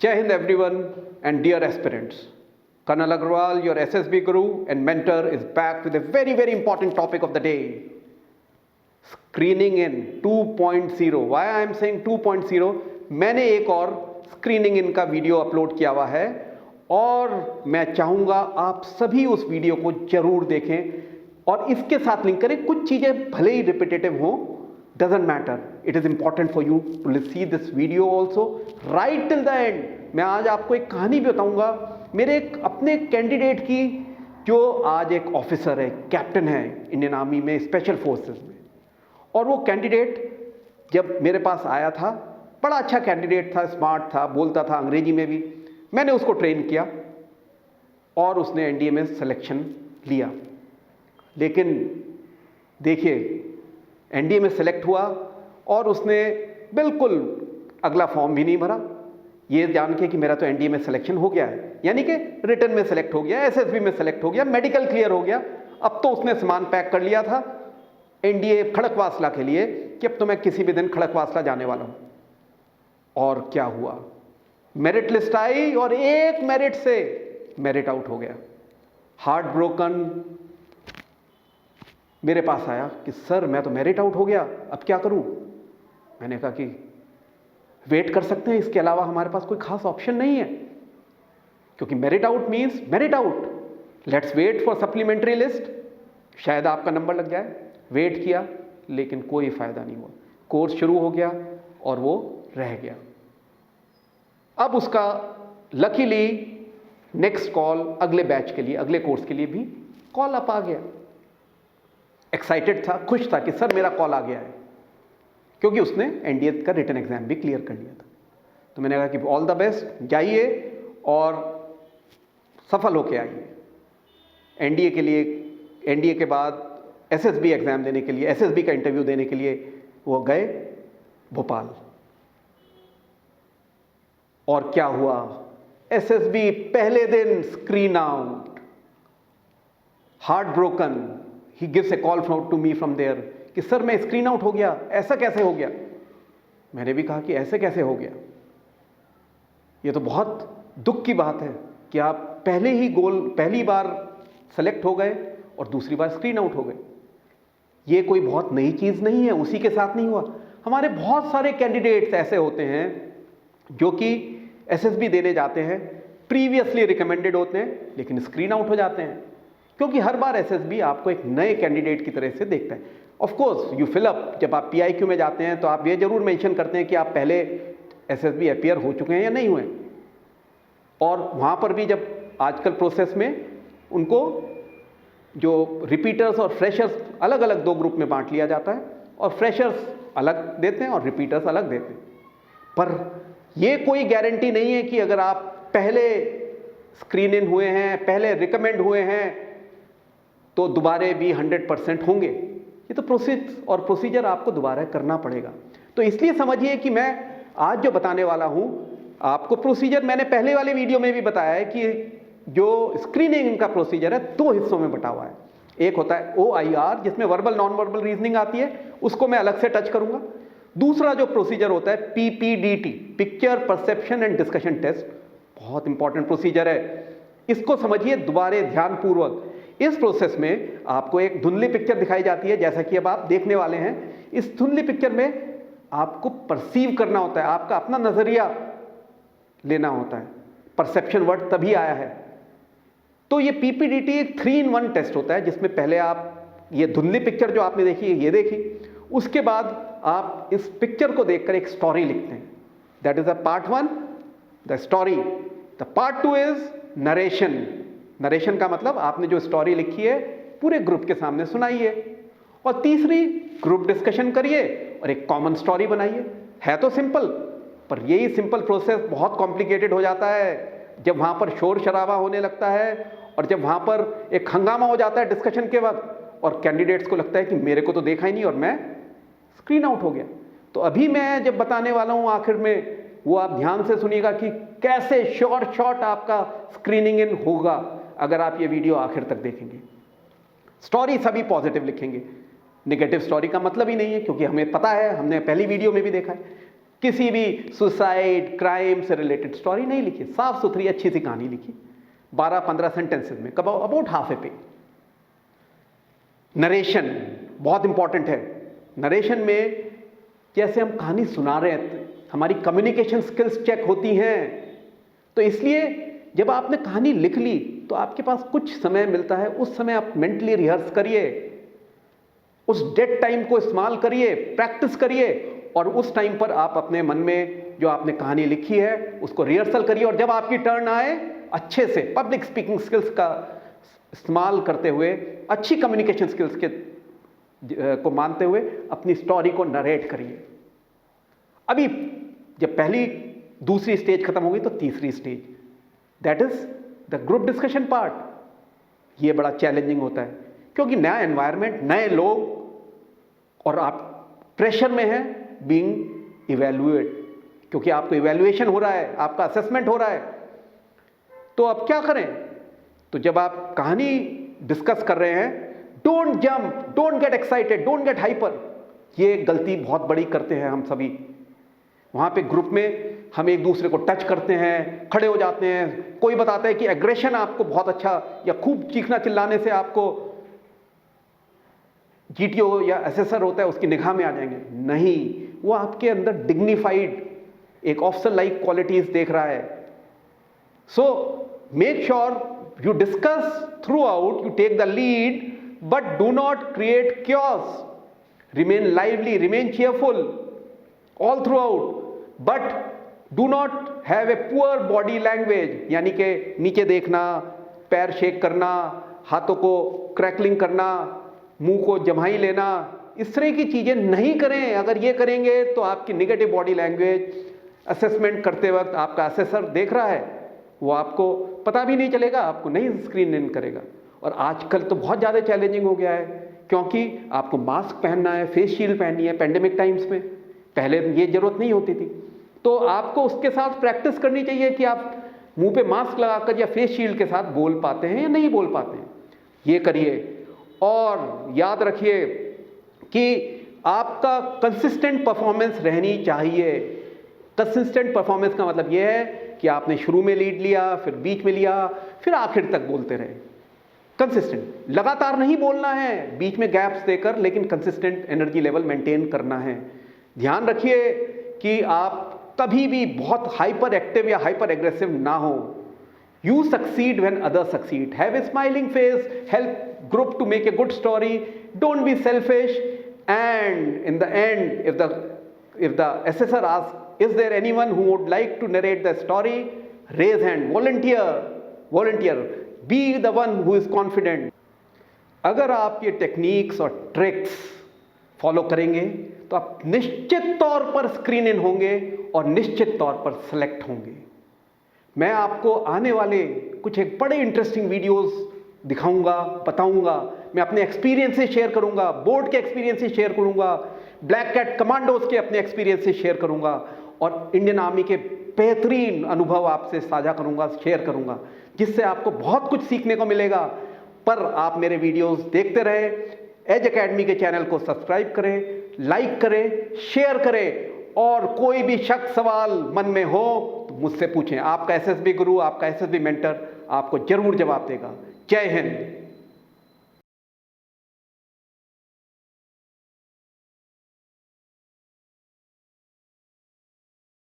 Jai Hind everyone and dear aspirants. Colonel Agarwal, your SSB guru and mentor, is back with a very, very important topic of the day. Screening in 2.0. Why I am saying 2.0? मैंने एक और screening इन का video upload किया हुआ है और मैं चाहूँगा आप सभी उस वीडियो को जरूर देखें और इसके साथ लिंक करें। कुछ चीज़ें भले ही रिपीटेटिव हों, doesn't matter. It is important for you to see this video also right till the end. मैं आज आपको एक कहानी भी बताऊंगा मेरे एक अपने कैंडिडेट की, जो आज एक ऑफिसर है, कैप्टन है इंडियन आर्मी में, स्पेशल फोर्सेस में। और वो कैंडिडेट जब मेरे पास आया था, बड़ा अच्छा कैंडिडेट था, स्मार्ट था, बोलता था अंग्रेजी में भी। मैंने उसको ट्रेन किया और उसने एनडीए में सिलेक्शन लिया। लेकिन देखिए, एनडीए में सेलेक्ट हुआ और उसने बिल्कुल अगला फॉर्म भी नहीं भरा, ये जान के कि मेरा तो एनडीए में सिलेक्शन हो गया है, यानी कि रिटर्न में सेलेक्ट हो गया, एसएसबी में सेलेक्ट हो गया, मेडिकल क्लियर हो गया। अब तो उसने सामान पैक कर लिया था एनडीए खड़कवासला के लिए कि अब तो मैं किसी भी दिन खड़कवासला जाने वाला हूं। और क्या हुआ, मेरिट लिस्ट आई और एक मेरिट से मेरिट आउट हो गया। हार्ट ब्रोकन मेरे पास आया कि सर मैं तो मेरिट आउट हो गया, अब क्या करूं। मैंने कहा कि वेट कर सकते हैं, इसके अलावा हमारे पास कोई खास ऑप्शन नहीं है, क्योंकि merit out means merit out. Let's wait for supplementary list, शायद आपका नंबर लग जाए। वेट किया लेकिन कोई फायदा नहीं हुआ, कोर्स शुरू हो गया और वो रह गया। अब उसका लकीली नेक्स्ट कॉल अगले बैच के लिए, अगले कोर्स के लिए भी कॉल अप आ गया। एक्साइटेड था, खुश था कि सर मेरा कॉल आ गया है, क्योंकि उसने एनडीए का रिटन एग्जाम भी क्लियर कर लिया था। तो मैंने कहा कि ऑल द बेस्ट, जाइए और सफल होके आइए। एनडीए के लिए, एनडीए के बाद एसएसबी एग्जाम देने के लिए, एसएसबी का इंटरव्यू देने के लिए वो गए भोपाल। और क्या हुआ, एसएसबी पहले दिन screen out, heart broken. He gives a call to me from there कि सर मैं स्क्रीन आउट हो गया, ऐसा कैसे हो गया। मैंने भी कहा कि ऐसे कैसे हो गया, ये तो बहुत दुख की बात है कि आप पहले ही पहली बार सेलेक्ट हो गए और दूसरी बार स्क्रीन आउट हो गए। ये कोई बहुत नई चीज़ नहीं है, उसी के साथ नहीं हुआ। हमारे बहुत सारे कैंडिडेट्स ऐसे होते हैं जो कि एसएसबी देने जाते हैं, प्रीवियसली रिकमेंडेड होते हैं, लेकिन स्क्रीन आउट हो जाते हैं, क्योंकि हर बार एसएसबी आपको एक नए कैंडिडेट की तरह से देखता है। Of course you fill up, जब आप पीआईक्यू में जाते हैं तो आप ये जरूर मेंशन करते हैं कि आप पहले एसएसबी अपीयर हो चुके हैं या नहीं हुए। और वहाँ पर भी जब आजकल प्रोसेस में उनको जो रिपीटर्स और फ्रेशर्स अलग अलग दो ग्रुप में बांट लिया जाता है, और फ्रेशर्स अलग देते हैं और रिपीटर्स अलग देते हैं। पर ये कोई गारंटी नहीं है कि अगर आप पहले स्क्रीन इन हुए हैं, पहले रिकमेंड हुए हैं, तो दोबारे भी 100% होंगे। ये तो प्रोसेस और प्रोसीजर आपको दोबारा करना पड़ेगा। तो इसलिए समझिए कि मैं आज जो बताने वाला हूं आपको प्रोसीजर, मैंने पहले वाले वीडियो में भी बताया है कि जो स्क्रीनिंग का प्रोसीजर है दो हिस्सों में बटा हुआ है। एक होता है OIR, जिसमें वर्बल नॉन वर्बल रीजनिंग आती है, उसको मैं अलग से टच करूंगा। दूसरा जो प्रोसीजर होता है PPDT, picture perception and discussion test, बहुत इंपॉर्टेंट प्रोसीजर है। इसको समझिए दोबारे ध्यानपूर्वक। इस प्रोसेस में आपको एक धुंधली पिक्चर दिखाई जाती है, जैसा कि अब आप देखने वाले हैं। इस धुंधली पिक्चर में आपको परसीव करना होता है, आपका अपना नजरिया लेना होता है। परसेप्शन वर्ड तभी आया है। तो ये PPDT एक 3-in-1 टेस्ट होता है, जिसमें पहले आप ये धुंधली पिक्चर जो आपने देखी है ये देखी, उसके बाद आप इस पिक्चर को देखकर एक स्टोरी लिखते हैं। That is the part 1, the story. The part 2 is narration. Narration का मतलब आपने जो स्टोरी लिखी है पूरे ग्रुप के सामने सुनाइए। और तीसरी, ग्रुप डिस्कशन करिए और एक कॉमन स्टोरी बनाइए। है तो सिंपल, पर यही सिंपल प्रोसेस बहुत कॉम्प्लिकेटेड हो जाता है जब वहां पर शोर शराबा होने लगता है और जब वहां पर एक हंगामा हो जाता है डिस्कशन के वक्त, और कैंडिडेट्स को लगता है कि मेरे को तो देखा ही नहीं और मैं स्क्रीन आउट हो गया। तो अभी मैं जब बताने वाला हूं आखिर में, वो आप ध्यान से सुनिएगा कि कैसे शॉर्ट आपका स्क्रीनिंग इन होगा अगर आप ये वीडियो आखिर तक देखेंगे। स्टोरी सभी पॉजिटिव लिखेंगे, नेगेटिव स्टोरी का मतलब ही नहीं है, क्योंकि हमें पता है, हमने पहली वीडियो में भी देखा है। किसी भी सुसाइड क्राइम से रिलेटेड स्टोरी नहीं लिखी, साफ सुथरी अच्छी सी कहानी लिखी 12-15 सेंटेंसेस में, about half A page. Narration बहुत इंपॉर्टेंट है। नरेशन में जैसे हम कहानी सुना रहे हैं, हमारी कम्युनिकेशन स्किल्स चेक होती हैं, तो इसलिए जब आपने कहानी लिख ली तो आपके पास कुछ समय मिलता है, उस समय आप मेंटली रिहर्स करिए, उस डेड टाइम को इस्तेमाल करिए, प्रैक्टिस करिए, और उस टाइम पर आप अपने मन में जो आपने कहानी लिखी है उसको रिहर्सल करिए, और जब आपकी टर्न आए अच्छे से पब्लिक स्पीकिंग स्किल्स का इस्तेमाल करते हुए, अच्छी कम्युनिकेशन स्किल्स के को मानते हुए अपनी स्टोरी को नरेट करिए। अभी जब पहली दूसरी स्टेज खत्म हो गई तो तीसरी stage, that is the group discussion part. ये बड़ा चैलेंजिंग होता है क्योंकि नया एनवायरनमेंट, नए लोग, और आप प्रेशर में हैं बीइंग इवैल्यूएट, क्योंकि आपको इवैल्यूएशन हो रहा है, आपका असेसमेंट हो रहा है। तो अब क्या करें? तो जब आप कहानी डिस्कस कर रहे हैं, don't jump, don't get excited, don't get hyper. ये गलती बहुत बड़ी करते हैं हम सभी। वहां पे ग्रुप में हम एक दूसरे को टच करते हैं, खड़े हो जाते हैं, कोई बताता है कि एग्रेशन आपको बहुत अच्छा, या खूब चीखना चिल्लाने से आपको जीटीओ या एसेसर होता है उसकी निगाह में आ जाएंगे। नहीं, वो आपके अंदर डिग्निफाइड एक ऑफिसर लाइक क्वालिटीज देख रहा है। So make sure you discuss throughout, you take the lead, but do not create chaos. Remain lively, remain cheerful all throughout, but do not have a poor body language, यानी कि नीचे देखना, पैर shake करना, हाथों को क्रैकलिंग करना, मुंह को जमाई लेना, इस तरह की चीजें नहीं करें। अगर ये करेंगे तो आपकी निगेटिव बॉडी लैंग्वेज असेसमेंट करते वक्त आपका असेसर देख रहा है, वो आपको पता भी नहीं चलेगा, आपको नहीं स्क्रीन इन करेगा। और आजकल तो बहुत ज़्यादा चैलेंजिंग हो गया है क्योंकि आपको मास्क पहनना है, फेस शील्ड पहननी है पैंडेमिक टाइम्स में। पहले ये जरूरत नहीं होती थी, तो आपको उसके साथ प्रैक्टिस करनी चाहिए कि आप मुंह पे मास्क लगाकर या फेस शील्ड के साथ बोल पाते हैं या नहीं बोल पाते हैं। ये करिए, और याद रखिए कि आपका कंसिस्टेंट परफॉर्मेंस रहनी चाहिए। कंसिस्टेंट परफॉर्मेंस का मतलब यह है कि आपने शुरू में लीड लिया, फिर बीच में लिया, फिर आखिर तक बोलते रहे। कंसिस्टेंट, लगातार नहीं बोलना है, बीच में गैप्स देकर, लेकिन कंसिस्टेंट एनर्जी लेवल मेंटेन करना है। ध्यान रखिए कि आप कभी भी बहुत हाइपर एक्टिव या हाइपर एग्रेसिव ना हो। You succeed when others succeed, have a smiling face, help group to make a good story, don't be selfish, and in the end if the assessor asks, is there anyone who would like to narrate the story, raise hand, volunteer, be the one who is confident. अगर आप ये techniques और tricks follow करेंगे तो आप निश्चित तौर पर स्क्रीन इन होंगे और निश्चित तौर पर सेलेक्ट होंगे। मैं आपको आने वाले कुछ एक बड़े इंटरेस्टिंग वीडियोस दिखाऊंगा, बताऊंगा, मैं अपने एक्सपीरियंसेस शेयर करूंगा, बोर्ड के एक्सपीरियंसेस शेयर करूंगा, ब्लैक कैट कमांडोज के अपने एक्सपीरियंसेस शेयर करूंगा, और इंडियन आर्मी के बेहतरीन अनुभव आपसे साझा करूंगा, शेयर करूंगा, जिससे आपको बहुत कुछ सीखने को मिलेगा। पर आप मेरे वीडियोस देखते रहे, एज एकेडमी के चैनल को सब्सक्राइब करें, लाइक करें, शेयर करें, और कोई भी शक सवाल मन में हो तो मुझसे पूछें। आपका एसएसबी गुरु, आपका एसएसबी मेंटर आपको जरूर जवाब देगा। जय हिंद।